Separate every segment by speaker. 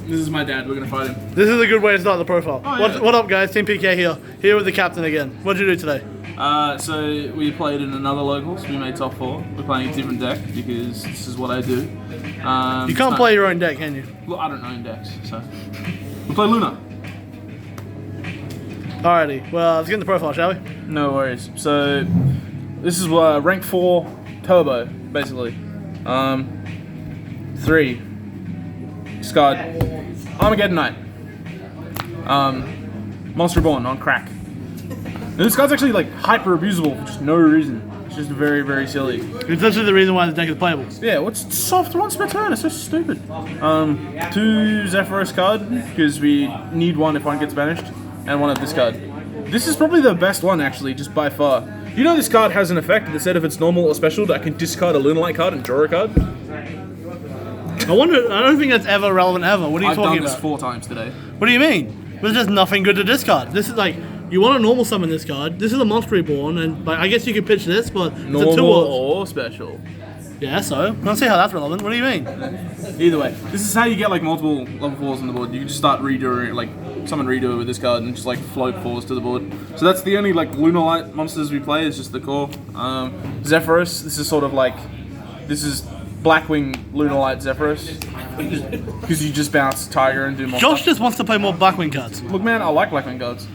Speaker 1: This is my dad. We're gonna fight him.
Speaker 2: This is a good way to start the profile.
Speaker 1: Oh, yeah.
Speaker 2: What up, guys? Team PK here. Here with the captain again. What'd you do today?
Speaker 1: So we played in another locals. We made top 4. We're playing a different deck because this is what I do.
Speaker 2: You can't play your own deck, can you?
Speaker 1: Well, I don't own decks, so we play Luna.
Speaker 2: Alrighty. Well, let's get in the profile, shall we?
Speaker 1: No worries. So this is rank 4 turbo, basically. 3 Scud, Armageddon Knight, Monster Reborn on crack. And this card's actually like hyper abusable for just no reason. It's just very, very silly.
Speaker 2: It's actually the reason why the deck is playable.
Speaker 1: Yeah, what's soft once per turn? It's so stupid. 2 Zephyros card because we need one if one gets banished, and one of this card. This is probably the best one actually, just by far. You know this card has an effect that said if it's normal or special that I can discard a Lunalight card and draw a card.
Speaker 2: I don't think that's ever relevant ever. What are you talking about?
Speaker 1: I've done this 4 times today.
Speaker 2: What do you mean? There's just nothing good to discard. This is like, you want to normal summon this card. This is a Monster Reborn, and like, I guess you could pitch this, but
Speaker 1: normal
Speaker 2: it's a 2
Speaker 1: or special.
Speaker 2: Yeah, so I don't see how that's relevant. What do you mean?
Speaker 1: Either way, this is how you get like multiple level 4s on the board. You can just start redoing, like summon redo with this card and just like float 4s to the board. So that's the only like Lunalight monsters we play. Is just the core. Zephyros. This is sort of like, this is Blackwing Lunalight Zephyros. Because you just bounce Tiger and do more.
Speaker 2: Josh just wants to play more Blackwing cards.
Speaker 1: Look, man, I like Blackwing cards.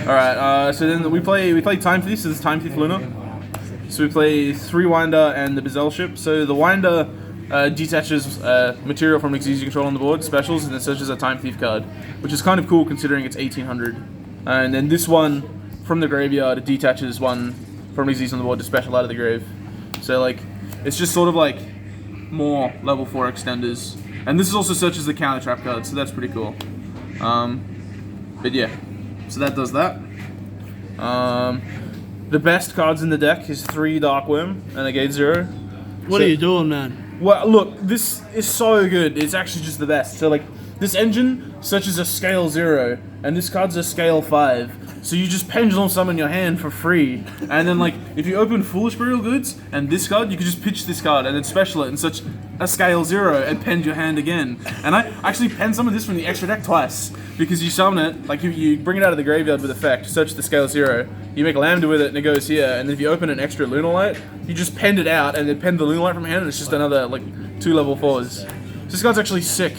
Speaker 1: All right, so then we play Time Thief. So this is Time Thief Luna. So we play 3 Winder and the Bezel ship. So the Winder detaches material from Yugioh control on the board, specials, and then searches a Time Thief card, which is kind of cool considering it's 1800. And then this one from the graveyard, it detaches one from Yugioh on the board to special out of the grave. So like, it's just sort of like more level 4 extenders. And this is also searches the counter trap card, so that's pretty cool. But yeah, so that does that. The best cards in the deck is 3 Dark Worm and a Gate 0.
Speaker 2: What are you doing, man?
Speaker 1: Well, look, this is so good. It's actually just the best. So like, this engine searches a scale 0, and this card's a scale 5. So you just Pendulum summon your hand for free, and then like, if you open Foolish Burial Goods and this card, you can just pitch this card and then special it and such a scale 0 and pend your hand again. And I actually pen summon this from the extra deck twice, because you summon it, like you bring it out of the graveyard with effect, search the scale 0, you make a Lambda with it and it goes here, and then if you open an extra Lunalight, you just pend it out and then pend the Lunalight from hand and it's just another like 2 level 4s. So this card's actually sick.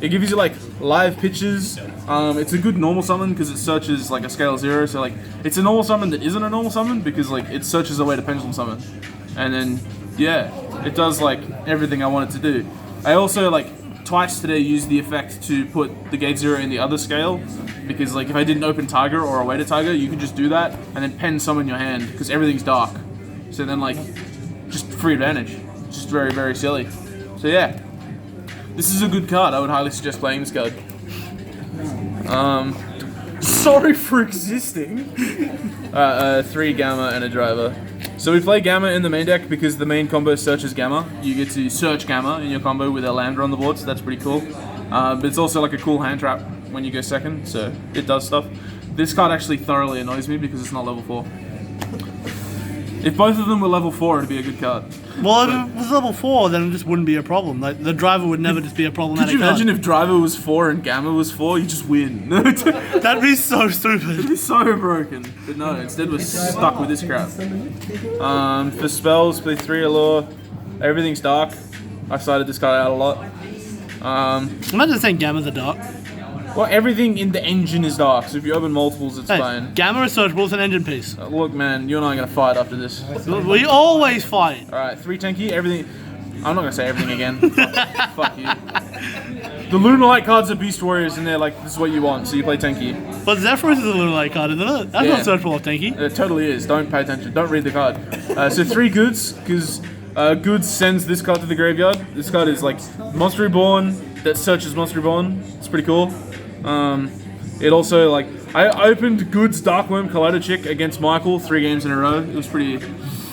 Speaker 1: It gives you like live pitches. It's a good normal summon because it searches like a scale 0, so like it's a normal summon that isn't a normal summon because like it searches a way to Pendulum summon. And then yeah, it does like everything I want it to do. I also like twice today used the effect to put the Gate 0 in the other scale, because like if I didn't open Tiger or a way to Tiger, you could just do that and then pen summon your hand because everything's dark. So then like, just free advantage. Just very, very silly. So yeah, this is a good card. I would highly suggest playing this card. Sorry for existing. 3 Gamma and a Driver. So we play Gamma in the main deck because the main combo searches Gamma. You get to search Gamma in your combo with a Lambda on the board, so that's pretty cool. But it's also like a cool hand trap when you go second, so it does stuff. This card actually thoroughly annoys me because it's not level 4. If both of them were level 4, it'd be a good card.
Speaker 2: Well, if it was level 4, then it just wouldn't be a problem. Like, the Driver would never just be a problematic
Speaker 1: Could you imagine
Speaker 2: card.
Speaker 1: if Driver was 4 and Gamma was 4? You just win.
Speaker 2: That'd be so stupid.
Speaker 1: It'd be so broken. But no, instead we're stuck with this crap. For spells, play 3 Allure. Everything's dark. I cited this card out a lot.
Speaker 2: Imagine saying Gamma's a dark.
Speaker 1: Well, everything in the engine is dark, so if you open multiples, it's
Speaker 2: Hey,
Speaker 1: fine.
Speaker 2: Gamma is searchable, it's an engine piece.
Speaker 1: Look, man, you and I are going to fight after this.
Speaker 2: We always fight.
Speaker 1: Alright, 3 Tenki, everything... I'm not going to say everything again. Fuck you. The Lunalight cards are Beast Warriors, and they're like, this is what you want, so you play Tenki.
Speaker 2: But Zephyros is a Lunalight card, isn't it? That's
Speaker 1: Yeah.
Speaker 2: not searchable of Tenki.
Speaker 1: It totally is. Don't pay attention. Don't read the card. So 3 Goods, because Goods sends this card to the graveyard. This card is like Monster Reborn that searches Monster Reborn. It's pretty cool. It also, like, I opened Goods Darkworm Collider Chick against Michael 3 games in a row. It was pretty...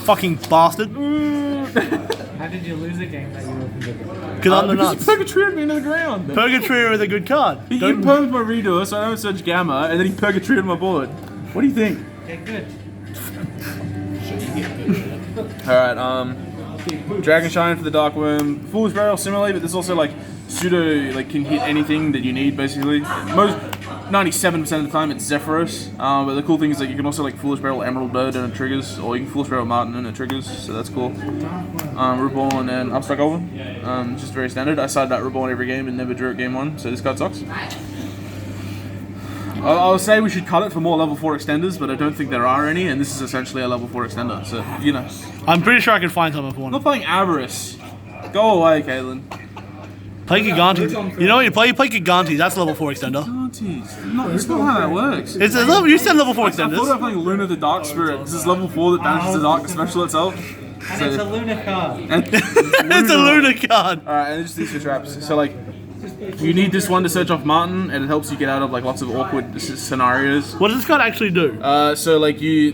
Speaker 2: Fucking bastard.
Speaker 3: How did you lose a game that you opened it?
Speaker 2: Because I'm the
Speaker 1: because
Speaker 2: nuts.
Speaker 1: he Purgatrioed me into the ground.
Speaker 2: Purgatrier is a good card.
Speaker 1: He imposed my redo, so I don't search Gamma, and then he Purgatrioed my board. What do you think?
Speaker 3: Okay, good.
Speaker 1: Alright, Dragon Shine for the Dark Worm. Foolish Barrel similarly, but there's also like pseudo like can hit anything that you need basically. Most 97% of the time it's Zephyros, but the cool thing is that you can also like Foolish Barrel Emerald Bird and it triggers, or you can Foolish Barrel Martin and it triggers, so that's cool. Reborn and Upstrike Goblin, just very standard. I sided out Reborn every game and never drew it game 1, so this card sucks. I would say we should cut it for more level 4 extenders, but I don't think there are any, and this is essentially a level 4 extender, so, you know.
Speaker 2: I'm pretty sure I can find something for
Speaker 1: I'm
Speaker 2: one.
Speaker 1: not playing Avarice. Go away, Caitlin.
Speaker 2: Play Gigantes. You know what you play? You play Gigantes. That's level 4 extender.
Speaker 1: Gigantes. No, that's not how that works.
Speaker 2: It's a level. You said level 4
Speaker 1: I thought I
Speaker 2: extenders.
Speaker 1: was playing Luna the Dark Spirit. This is level 4 that banishes the Dark Special itself.
Speaker 3: And it's a Luna card.
Speaker 2: It's a Luna card.
Speaker 1: Alright, and just these two traps. So, like, you need this one to search off Martin, and it helps you get out of, like, lots of awkward scenarios.
Speaker 2: What does this card actually do?
Speaker 1: So, like, we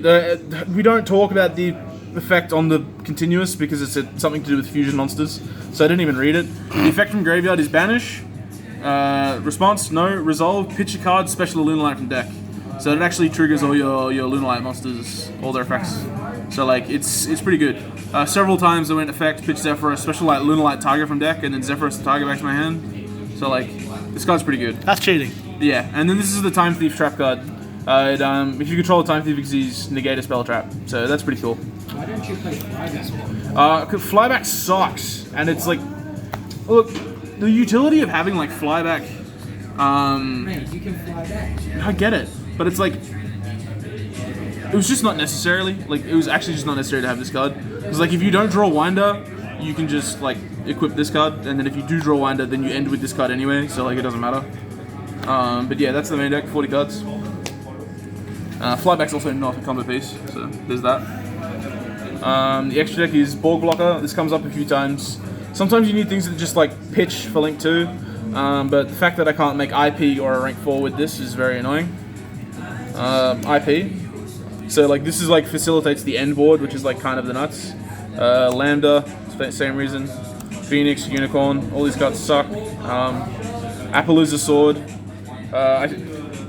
Speaker 1: don't talk about the effect on the continuous because it's something to do with fusion monsters, so I didn't even read it. The effect from graveyard is banish. Response, no. Resolve, pitch a card, special Lunalight from deck. So it actually triggers all your Lunalight monsters, all their effects. So like it's pretty good. Several times I went effect, pitch Zephyros, special like Lunalight Tiger from deck, and then Zephyros the Tiger back to my hand. So like this card's pretty good.
Speaker 2: That's cheating.
Speaker 1: Yeah, and then this is the Time Thief trap card. If you control the Time Thief, you negate a spell trap. So that's pretty cool.
Speaker 3: Why don't you play Flyback?
Speaker 1: Flyback sucks, and it's like, look, the utility of having like flyback.
Speaker 3: Mate, you can fly back.
Speaker 1: I get it, but it's like, it was just not necessarily. Like, it was actually just not necessary to have this card. Because like, if you don't draw Winder, you can just like equip this card, and then if you do draw Winder, then you end with this card anyway. So like, it doesn't matter. But yeah, that's the main deck. 40 cards. Flyback's also not a combo piece, so there's that. The extra deck is Borg Blocker. This comes up a few times. Sometimes you need things that just like pitch for Link 2, but the fact that I can't make IP or a rank 4 with this is very annoying. IP. So like this is like facilitates the end board, which is like kind of the nuts. Lambda, same reason. Phoenix, Unicorn, all these cards suck. Appaloosa Sword.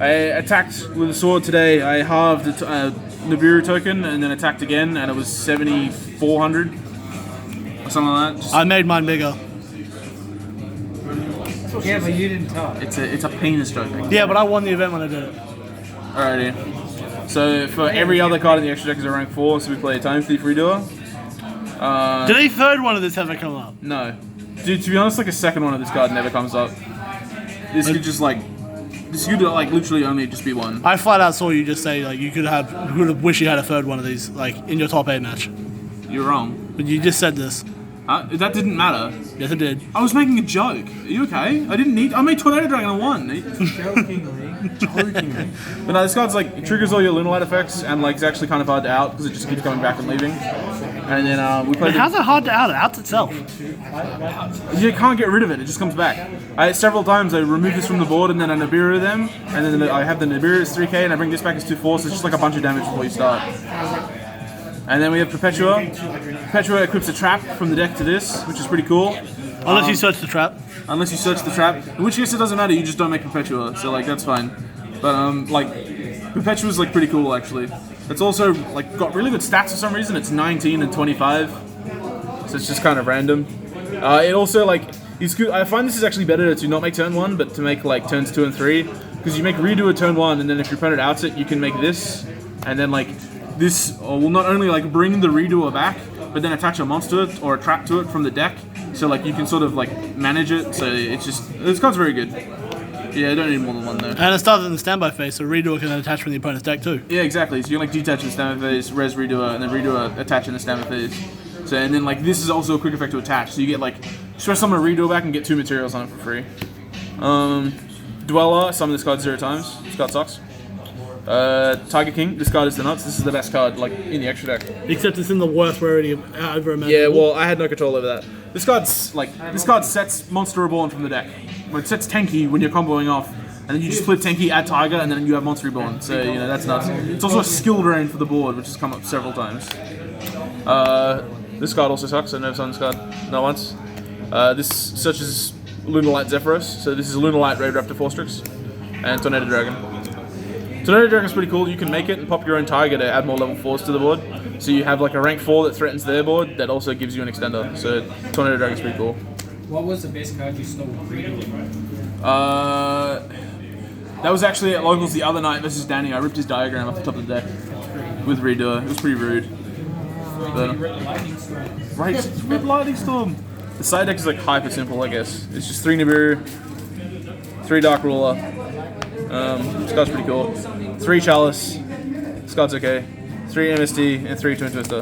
Speaker 1: I attacked with a sword today. I halved the Nibiru token and then attacked again, and it was 7,400 or something like that.
Speaker 2: I made mine bigger.
Speaker 3: Yeah, but you didn't talk.
Speaker 1: It's a penis joke.
Speaker 2: Yeah, but I won the event when I did it.
Speaker 1: Alrighty. So for every other card in the extra deck is a rank 4, so we play a Time Thief Redoer.
Speaker 2: Did a third one of this ever come up?
Speaker 1: No. Dude, to be honest, like a second one of this card never comes up. This could just like, this could like literally only just be one.
Speaker 2: I flat out saw you just say like you could have wished you had a third one of these like in your top 8 match.
Speaker 1: You're wrong.
Speaker 2: But you just said this.
Speaker 1: That didn't matter.
Speaker 2: Yes, it did.
Speaker 1: I was making a joke. Are you okay? I made Tornado Dragon and won.
Speaker 3: Jokingly.
Speaker 1: But no, this card's like, it triggers all your Lunalight effects, and like it's actually kind of hard to out because it just keeps coming back and leaving. And then we played.
Speaker 2: How's it hard to out? It outs itself.
Speaker 1: You can't get rid of it. It just comes back. Several times I remove this from the board and then I Nibiru them, and then I have the Nibiru as 3k, and I bring this back as 2/4. So it's just like a bunch of damage before you start. And then we have Perpetua. Perpetua equips a trap from the deck to this, which is pretty cool.
Speaker 2: Unless you search the trap.
Speaker 1: Unless you search the trap, in which case it doesn't matter. You just don't make Perpetua, so like that's fine. But like Perpetua's like pretty cool actually. It's also like got really good stats for some reason. It's 19 and 25, so it's just kind of random. It also like is good. I find this is actually better to not make turn 1, but to make like turns 2 and 3, because you make redo a turn 1, and then if your opponent outs it, you can make this, and then like this will not only like bring the redoer back, but then attach a monster or a trap to it from the deck. So like you can sort of like manage it. So it's just, this card's very good. Yeah, I don't need more than one though.
Speaker 2: And it starts in the standby phase, so redoer can then attach from the opponent's deck too.
Speaker 1: Yeah, exactly. So you can like detach in the standby phase, res redoer, and then redoer attach in the standby phase. So and then like this is also a quick effect to attach. So you get like stress summon a redoer back and get 2 materials on it for free. Dweller, summon this card 0 times. This card sucks. Tiger King, this card is the nuts. This is the best card like in the extra deck.
Speaker 2: Except it's in the worst rarity ever imaginable.
Speaker 1: Yeah, well, I had no control over that. This card sets Monster Reborn from the deck. It sets Tenki when you're comboing off, and then you just flip Tenki, add Tiger, and then you have Monster Reborn. So you know that's nuts. It's also a skill drain for the board, which has come up several times. This card also sucks. I never saw this card, not once. This searches Lunalight Zephyros. So this is Lunalight Raid Raptor 4-Strix and Tornado Dragon. Tornado Dragon's pretty cool. You can make it and pop your own Tiger to add more level 4s to the board. So you have like a rank 4 that threatens their board that also gives you an extender. So Tornado Dragon's pretty cool.
Speaker 3: What was the best card you stole reading?
Speaker 1: That was actually at locals the other night versus Danny. I ripped his diagram off the top of the deck with redo. It was pretty rude. But, rip Lightning Storm. The side deck is like hyper simple, I guess. It's just 3 Nibiru, 3 Dark Ruler. This card's pretty cool. 3 Chalice. This card's okay. 3 MST and 3 Twin Twister.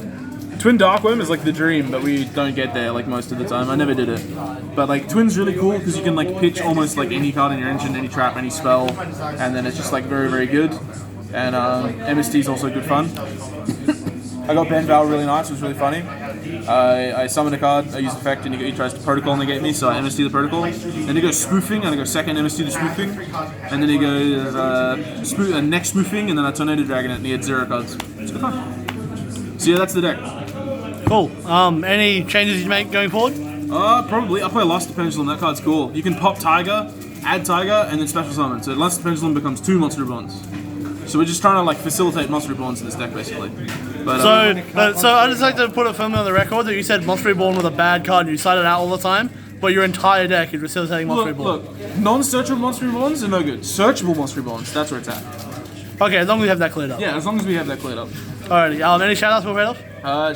Speaker 1: Twin Darkworm is like the dream, but we don't get there like most of the time. I never did it. But like Twin's really cool because you can like pitch almost like any card in your engine, any trap, any spell, and then it's just like very, very good. And MST is also good fun. I got Ben Val really nice, it was really funny. I summoned a card, I use effect, and he tries to protocol negate me, so I MST the protocol. Then he goes spoofing, and I go second MST the spoofing. And then he goes next spoofing, and then I Tornado Dragon it, and he had 0 cards. It's good fun. So yeah, that's the deck.
Speaker 2: Cool. Any changes you make going forward?
Speaker 1: Probably. I'll play Lust Pendulum, that card's cool. You can pop Tiger, add Tiger, and then special summon. So Lust Pendulum becomes 2 Monster Bonds. So we're just trying to like facilitate Monster Bonds in this deck, basically. But,
Speaker 2: so I'd just like to put it firmly on the record that you said Monster Reborn was a bad card and you cited it out all the time, but your entire deck is facilitating Monster Reborn.
Speaker 1: Look, non-searchable Monster Bonds are no good. Searchable Monster Bonds, that's where it's at.
Speaker 2: Okay, as long as we have that cleared up.
Speaker 1: Yeah, as long as we have that cleared up.
Speaker 2: Alrighty, any shoutouts before we head off?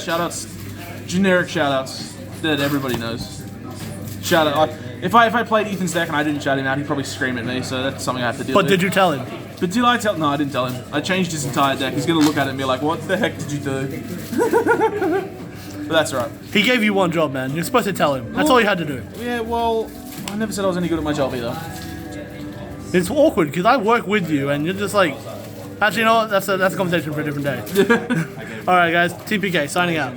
Speaker 1: Shoutouts, generic shoutouts that everybody knows. Shout out. If I played Ethan's deck and I didn't shout him out, he'd probably scream at me. So that's something I have to deal with.
Speaker 2: But did you tell him?
Speaker 1: But did I tell? No, I didn't tell him. I changed his entire deck. He's gonna look at it and be like, "What the heck did you do?" But that's alright.
Speaker 2: He gave you one job, man. You're supposed to tell him. That's all you had to do.
Speaker 1: Yeah. Well, I never said I was any good at my job either.
Speaker 2: It's awkward because I work with you and you're just like. Actually, you know what? That's a conversation for a different day. All right, guys. Team PK signing out.